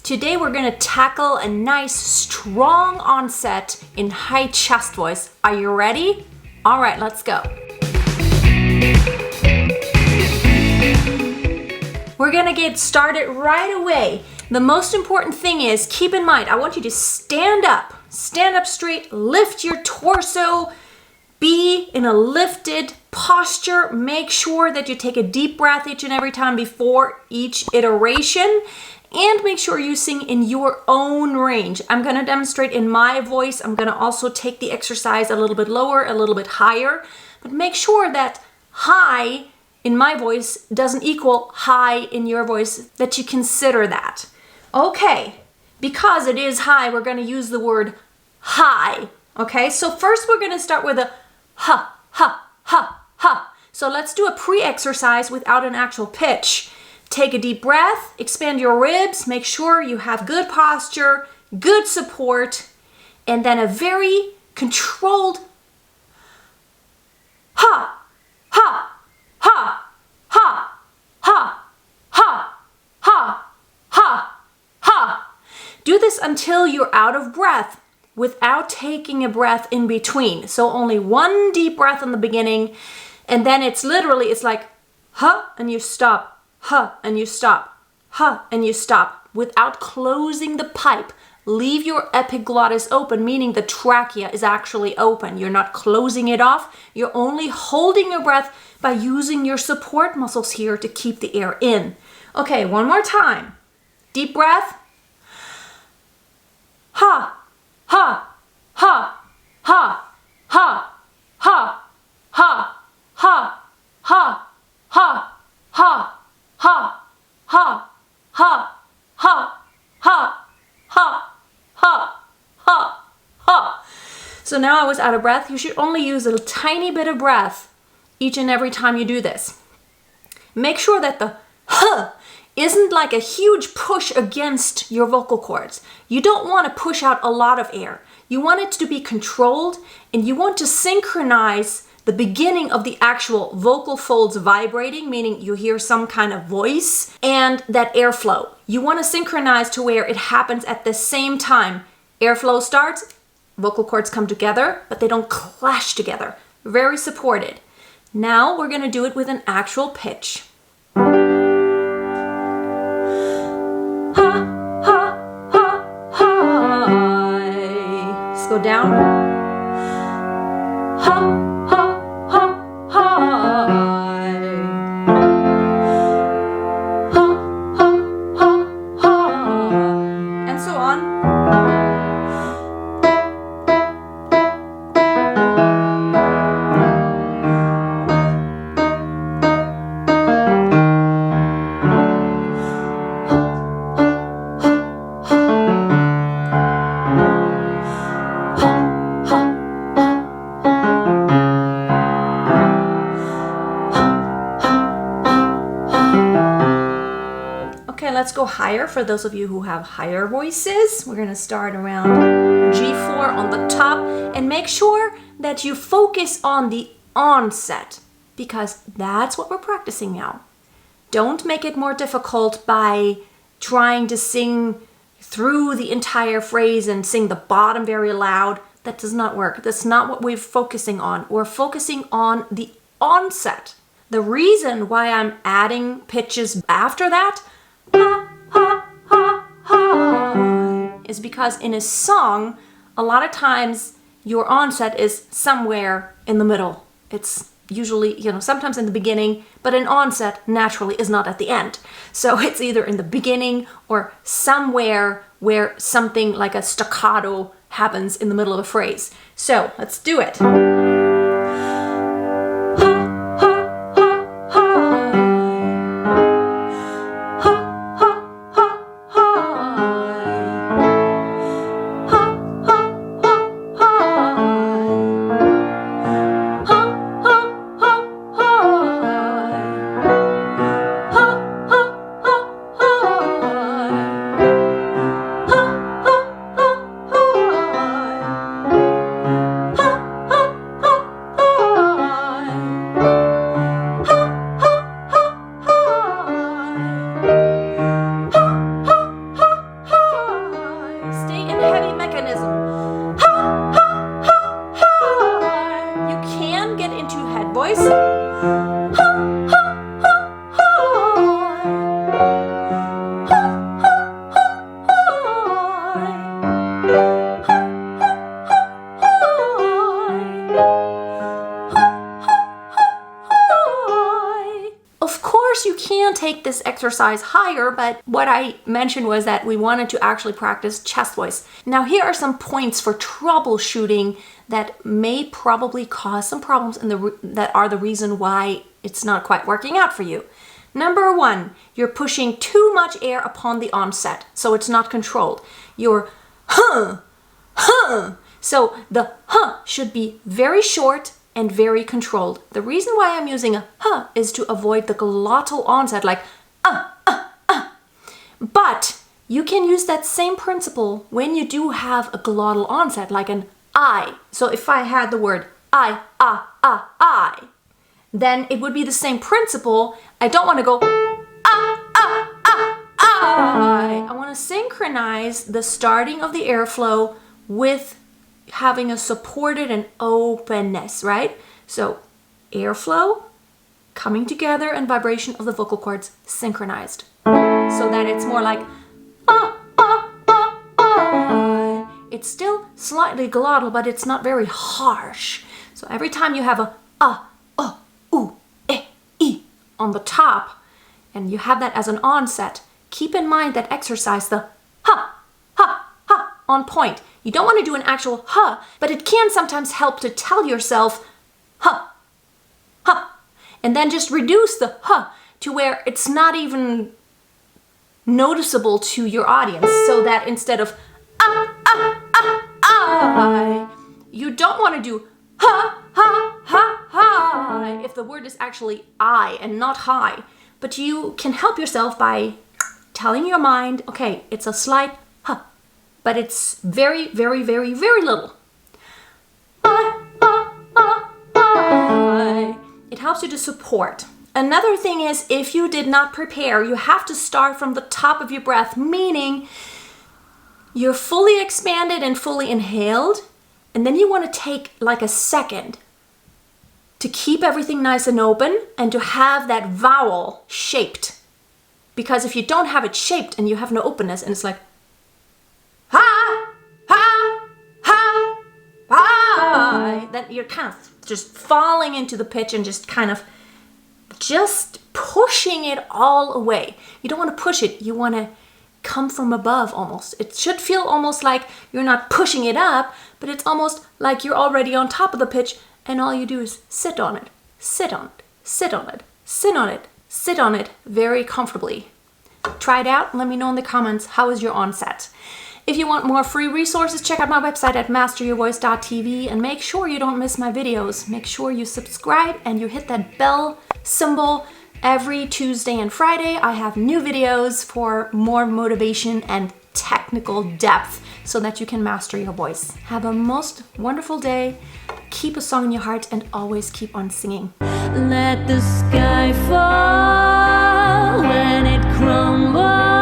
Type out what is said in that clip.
Today we're going to tackle a nice strong onset in high chest voice. Are you ready? All right, let's go. We're going to get started right away. The most important thing is, keep in mind, I want you to stand up straight, lift your torso, be in a lifted posture. Make sure that you take a deep breath each and every time before each iteration. And make sure you sing in your own range. I'm going to demonstrate in my voice. I'm going to also take the exercise a little bit lower, a little bit higher. But make sure that high in my voice doesn't equal high in your voice, that you consider that. Okay, because it is high, we're going to use the word high. Okay, so first we're going to start with a ha, ha, ha, ha. So let's do a pre-exercise without an actual pitch. Take a deep breath, expand your ribs, make sure you have good posture, good support, and then a very controlled ha, ha, ha, ha, ha, ha, ha, ha, ha. Do this until you're out of breath without taking a breath in between. So only one deep breath in the beginning, and then it's like ha, and you stop. Ha, and you stop. Ha, and you stop. Without closing the pipe. Leave your epiglottis open, meaning the trachea is actually open. You're not closing it off. You're only holding your breath by using your support muscles here to keep the air in. Okay, one more time. Deep breath. Ha, ha, ha, ha, ha, ha, ha, ha, ha, ha, ha. Ha, ha, ha, ha, ha, ha, ha, ha, ha. So now I was out of breath. You should only use a tiny bit of breath each and every time you do this. Make sure that the huh isn't like a huge push against your vocal cords. You don't want to push out a lot of air. You want it to be controlled, and you want to synchronize the beginning of the actual vocal folds vibrating, meaning you hear some kind of voice, and that airflow. You want to synchronize to where it happens at the same time. Airflow starts, vocal cords come together, but they don't clash together. Very supported. Now we're going to do it with an actual pitch. Ha, ha, ha, hi. Let's go down. Ha. Let's go higher for those of you who have higher voices. We're going to start around G4 on the top, and make sure that you focus on the onset, because that's what we're practicing now. Don't make it more difficult by trying to sing through the entire phrase and sing the bottom very loud. That does not work. That's not what we're focusing on. We're focusing on the onset. The reason why I'm adding pitches after that ha, ha, ha, ha, is because in a song, a lot of times your onset is somewhere in the middle. It's usually, sometimes in the beginning, but an onset naturally is not at the end. So it's either in the beginning or somewhere where something like a staccato happens in the middle of a phrase. So let's do it. take this exercise higher, but what I mentioned was that we wanted to actually practice chest voice. Now, here are some points for troubleshooting that may probably cause some problems and that are the reason why it's not quite working out for you. Number one, you're pushing too much air upon the onset, so it's not controlled. You're huh, huh. So the huh should be very short and very controlled. The reason why I'm using a huh is to avoid the glottal onset, like But you can use that same principle when you do have a glottal onset, like an I. So if I had the word I, then it would be the same principle. I don't want to go I want to synchronize the starting of the airflow with having a supported and openness, right? So airflow coming together and vibration of the vocal cords synchronized, so that it's more like it's still slightly glottal, but it's not very harsh. So every time you have a on the top, and you have that as an onset, keep in mind that exercise the ha, ha, ha on point. You don't want to do an actual ha, but it can sometimes help to tell yourself ha, ha, and then just reduce the ha to where it's not even noticeable to your audience, so that instead of I, you don't want to do ha, ha, ha, ha, if the word is actually I and not high. But you can help yourself by telling your mind, okay, it's a slight ha, but it's very, very, very, very little. It helps you to support. Another thing is, if you did not prepare, you have to start from the top of your breath, meaning you're fully expanded and fully inhaled, and then you want to take like a second to keep everything nice and open and to have that vowel shaped. Because if you don't have it shaped and you have no openness and it's like ha, ha, ha, ha, then you're kind of just falling into the pitch and just kind of just pushing it all away. You don't want to push it, you want to come from above almost. It should feel almost like you're not pushing it up, but it's almost like you're already on top of the pitch and all you do is sit on it, sit on it, sit on it, sit on it, sit on it very comfortably. Try it out and let me know in the comments, how is your onset? If you want more free resources, check out my website at masteryourvoice.tv and make sure you don't miss my videos. Make sure you subscribe and you hit that bell symbol. Every Tuesday and Friday, I have new videos for more motivation and technical depth so that you can master your voice. Have a most wonderful day. Keep a song in your heart and always keep on singing. Let the sky fall when it crumbles.